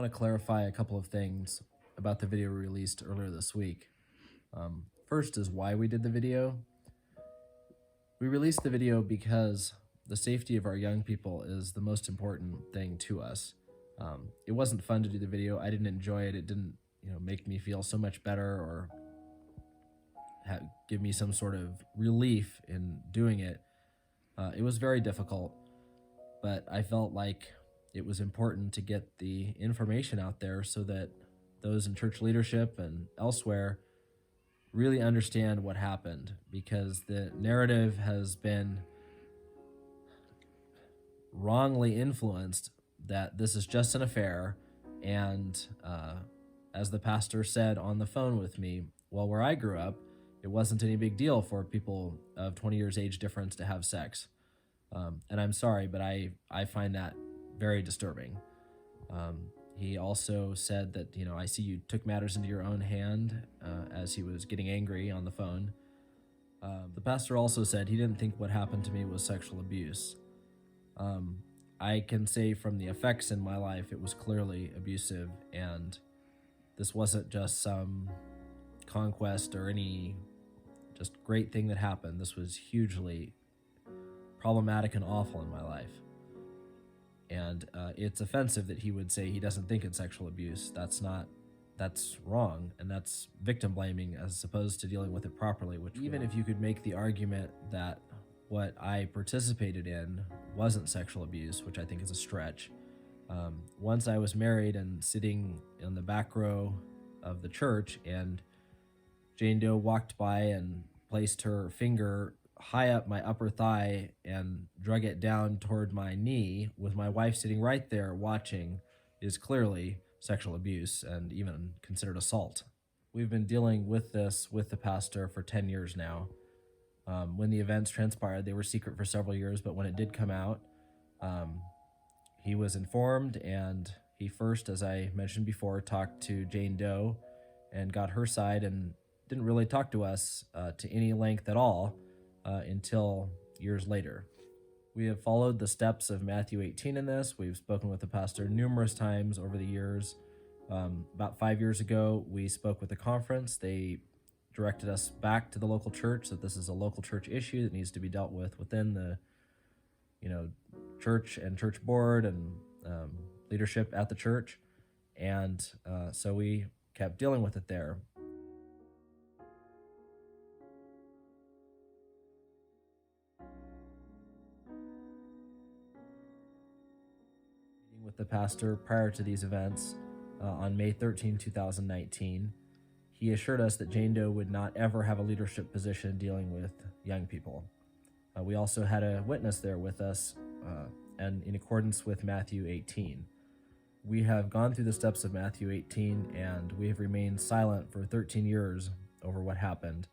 to clarify a couple of things about the video we released earlier this week. First is why we did the video. We released the video because the safety of our young people is the most important thing to us. It wasn't fun to do the video. I didn't enjoy it. It didn't, make me feel so much better or give me some sort of relief in doing it. It was very difficult, but I felt like it was important to get the information out there so that those in church leadership and elsewhere really understand what happened, because the narrative has been wrongly influenced that this is just an affair. And as the pastor said on the phone with me, well, where I grew up, it wasn't any big deal for people of 20 years age difference to have sex. And I'm sorry, but I find that very disturbing. He also said that, I see you took matters into your own hand as he was getting angry on the phone. The pastor also said he didn't think what happened to me was sexual abuse. I can say from the effects in my life, it was clearly abusive, and this wasn't just some conquest or any just great thing that happened. This was hugely problematic and awful in my life. And it's offensive that he would say he doesn't think it's sexual abuse. That's wrong, and that's victim blaming as opposed to dealing with it properly, which even if you could make the argument that what I participated in wasn't sexual abuse, which I think is a stretch. Once I was married and sitting in the back row of the church, and Jane Doe walked by and placed her finger high up my upper thigh and drug it down toward my knee with my wife sitting right there watching, is clearly sexual abuse and even considered assault. We've been dealing with this with the pastor for 10 years now. When the events transpired, they were secret for several years, but when it did come out, he was informed, and he first, as I mentioned before, talked to Jane Doe and got her side, and didn't really talk to us to any length at all until years later. We have followed the steps of Matthew 18 in this. We've spoken with the pastor numerous times over the years. About 5 years ago, we spoke with the conference. They directed us back to the local church, that this is a local church issue that needs to be dealt with within the church and church board and leadership at the church. And so we kept dealing with it there. Meeting with the pastor prior to these events on May 13, 2019, he assured us that Jane Doe would not ever have a leadership position dealing with young people. We also had a witness there with us, and in accordance with Matthew 18. We have gone through the steps of Matthew 18, and we have remained silent for 13 years over what happened.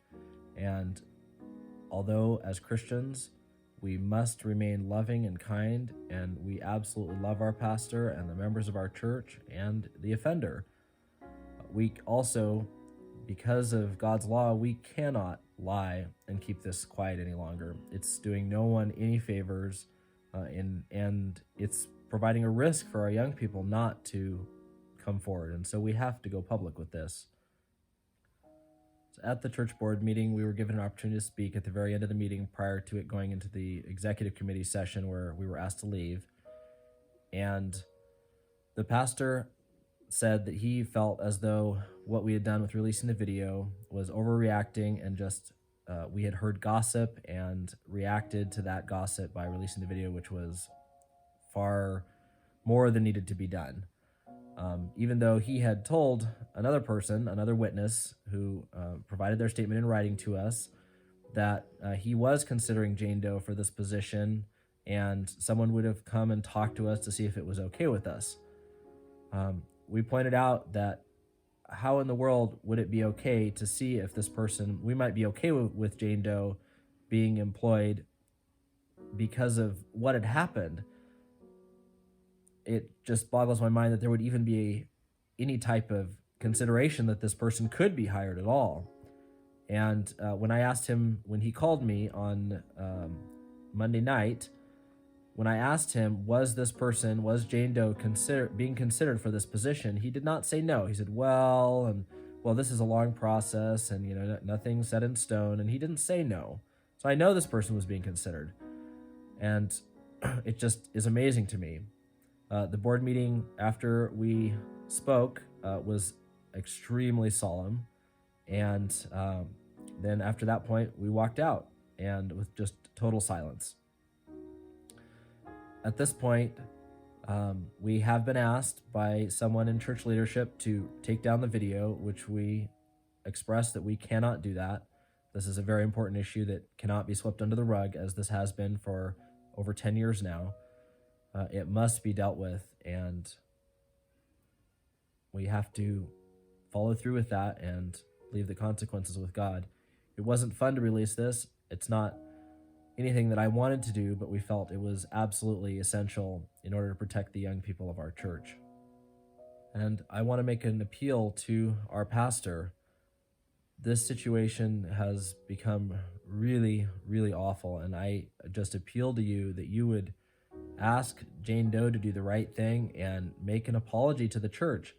And although as Christians, we must remain loving and kind, and we absolutely love our pastor and the members of our church and the offender, we also, because of God's law, we cannot lie and keep this quiet any longer. It's doing no one any favors, and it's providing a risk for our young people not to come forward. And so we have to go public with this. So at the church board meeting, we were given an opportunity to speak at the very end of the meeting prior to it going into the executive committee session where we were asked to leave. And the pastor said that he felt as though what we had done with releasing the video was overreacting, and just we had heard gossip and reacted to that gossip by releasing the video, which was far more than needed to be done. Even though he had told another person, another witness who provided their statement in writing to us, that he was considering Jane Doe for this position, and someone would have come and talked to us to see if it was okay with us. We pointed out that how in the world would it be okay to see if this person, we might be okay with Jane Doe being employed because of what had happened. It just boggles my mind that there would even be any type of consideration that this person could be hired at all. And when I asked him, when he called me on Monday night, when I asked him, was Jane Doe being considered for this position, he did not say no. He said, well, this is a long process, and nothing's set in stone, and he didn't say no. So I know this person was being considered, and it just is amazing to me. The board meeting after we spoke was extremely solemn, and then after that point, we walked out, and with just total silence. At this point, we have been asked by someone in church leadership to take down the video, which we expressed that we cannot do that. This is a very important issue that cannot be swept under the rug, as this has been for over 10 years now. It must be dealt with, and we have to follow through with that and leave the consequences with God. It wasn't fun to release this. It's not anything that I wanted to do, but we felt it was absolutely essential in order to protect the young people of our church. And I want to make an appeal to our pastor. This situation has become really, really awful, and I just appeal to you that you would ask Jane Doe to do the right thing and make an apology to the church.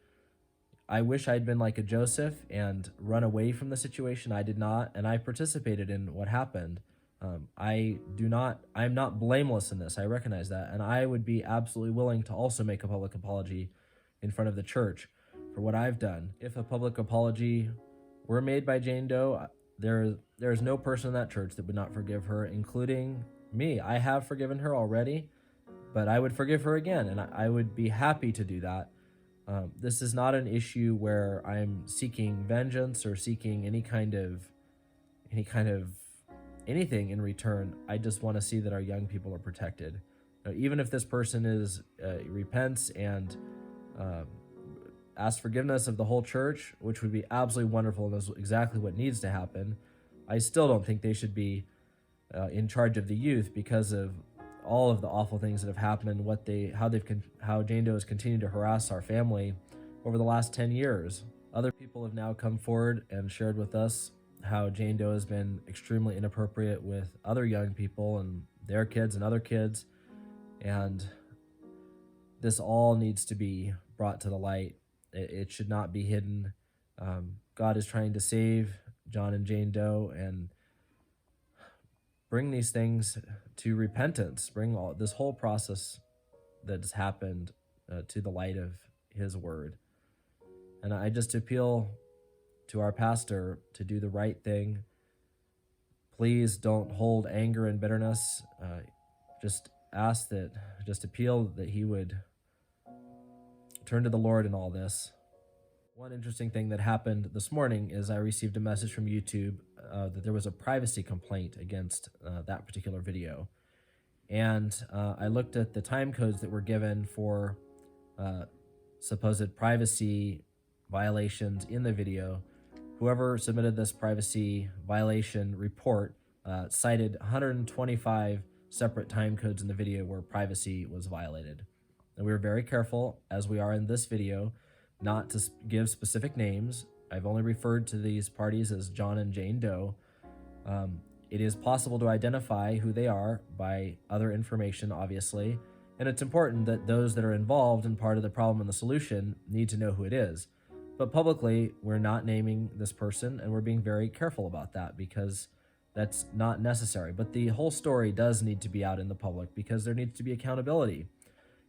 I wish I'd been like a Joseph and run away from the situation. I did not, and I participated in what happened. I'm not blameless in this. I recognize that, and I would be absolutely willing to also make a public apology in front of the church for what I've done. If a public apology were made by Jane Doe, there is no person in that church that would not forgive her, including me. I have forgiven her already, but I would forgive her again, and I would be happy to do that. This is not an issue where I'm seeking vengeance or seeking any kind of anything in return. I just want to see that our young people are protected. Even if this person repents and asks forgiveness of the whole church, which would be absolutely wonderful and is exactly what needs to happen, I still don't think they should be in charge of the youth because of all of the awful things that have happened, how Jane Doe has continued to harass our family over the last 10 years. Other people have now come forward and shared with us how Jane Doe has been extremely inappropriate with other young people and their kids and other kids, and this all needs to be brought to the light. It should not be hidden. God is trying to save John and Jane Doe and bring these things to repentance, bring this whole process that has happened to the light of his word. And I just appeal to our pastor to do the right thing. Please don't hold anger and bitterness. Just appeal that he would turn to the Lord in all this. One interesting thing that happened this morning is I received a message from YouTube that there was a privacy complaint against that particular video. And I looked at the time codes that were given for supposed privacy violations in the video. Whoever submitted this privacy violation report cited 125 separate time codes in the video where privacy was violated. And we were very careful, as we are in this video, not to give specific names. I've only referred to these parties as John and Jane Doe. It is possible to identify who they are by other information, obviously, and it's important that those that are involved in part of the problem and the solution need to know who it is. But publicly, we're not naming this person, and we're being very careful about that because that's not necessary. But the whole story does need to be out in the public because there needs to be accountability.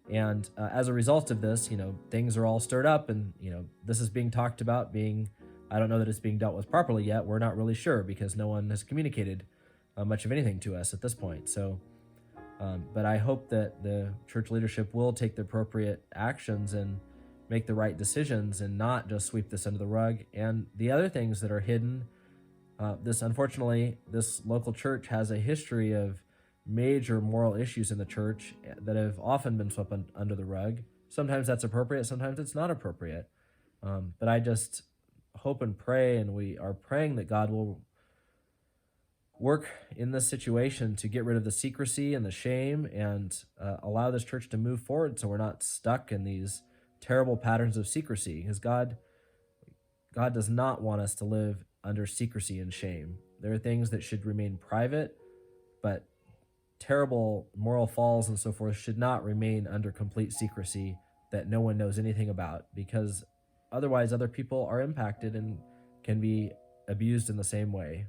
And as a result of this, things are all stirred up, and this is being talked about. I don't know that it's being dealt with properly yet. We're not really sure because no one has communicated much of anything to us at this point. So, but I hope that the church leadership will take the appropriate actions and make the right decisions and not just sweep this under the rug. And the other things that are hidden, unfortunately, this local church has a history of major moral issues in the church that have often been swept under the rug. Sometimes that's appropriate, sometimes it's not appropriate. But I just hope and pray, and we are praying that God will work in this situation to get rid of the secrecy and the shame and allow this church to move forward so we're not stuck in these terrible patterns of secrecy, because God does not want us to live under secrecy and shame. There are things that should remain private, but terrible moral falls and so forth should not remain under complete secrecy that no one knows anything about, because otherwise other people are impacted and can be abused in the same way.